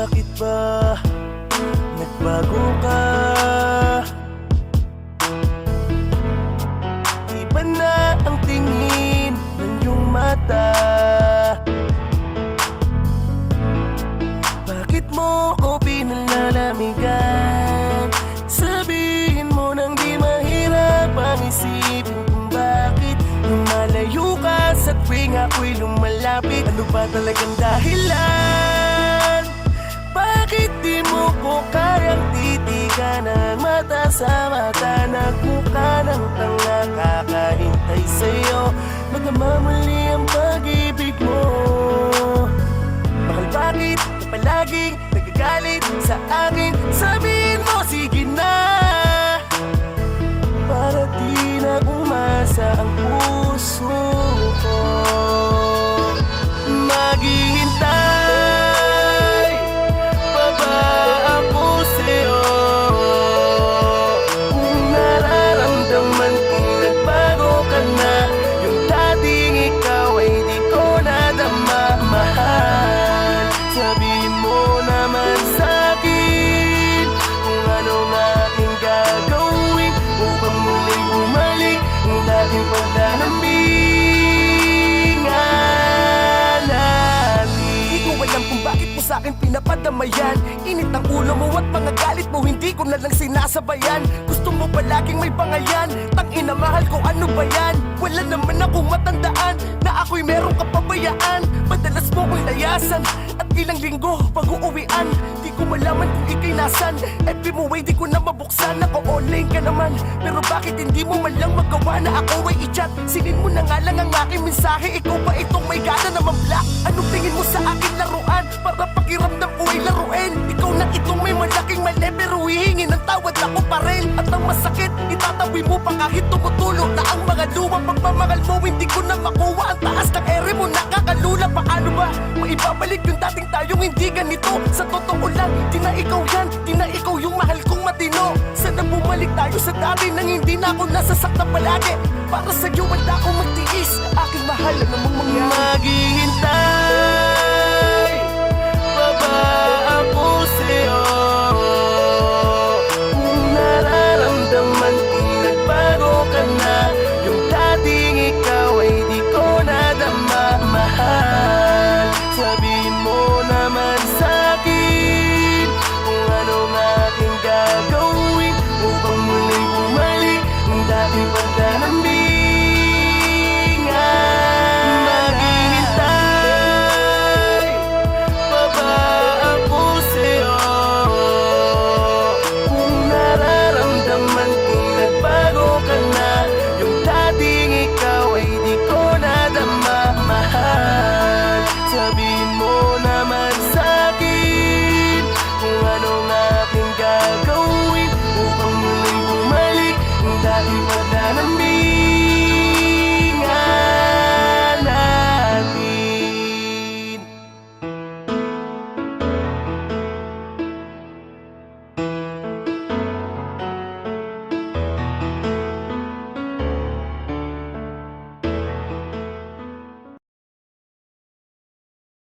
bakit ba nagbago ka? Iba na ang tingin ng iyong mata. Bakit mo ko pinalalamigan? Sabihin mo nang di mahirap ang isipin kung bakit lumalayo ka sa tuwing ako'y lumalapit. Ano ba talagang dahilan? Bakit di mo ko kayang titigan ang mata sa mata? Nagmukha ng tanga, kakahintay sa'yo magmamali ang pag-ibig mo. Mahal, bakit ka palaging nagagalit sa akin? Sabihin mo, sige na, para di na umasa ang puso ko. Maghihintay pa ba ako sa'yo? Kung nararamdaman kong nagbago ka na, yung dating ikaw ay di ko nadama. Mahal, sabihin mo naman sa'kin kung anong aking gagawin upang muling bumalik ang dating paglalambingan natin. Di ko alam kung bakit mo sa'kin pinapadamayan. Init ang ulo mo at mga galit mo, hindi ko na lang sinasabayan. Gusto mo palaging may pangayan, tangina mahal ko, ano ba yan? Wala naman akong matandaan na ako'y merong kapabayaan. Madalas mo ko'y layasan at ilang linggo pag-uuwian. Di ko malaman kung ika'y nasan. FB mo ay di ko na mabuksan. Naka-online ka naman, pero bakit hindi mo man lang magawa na ako ay i-chat? Sinin mo na nga lang ang aking mensahe. Ikaw ba itong may gana naman black? Anong tingin mo sa akin laruan? Para pakiramdam ko ay laruin. Ikaw na itong may malaking mali, pero hihingi ng tawad ako pa rin. At ang masakit, itatawi mo pa kahit tumutulo na ang mga luwa. Pagmamahal mo, hindi ko na makuha. Ang taas ng ere mo, nakakalula. Paano ba maibabalik yung dating tayong hindi ganito? Sa totoo lang, di na ikaw yan, di na ikaw yung mahal kong matino. Sana bumalik tayo sa dati nang hindi na ako nasasaktan palagi. Para sa'yo wala akong magtiis, aking mahal na namang mangyari. Maghihintay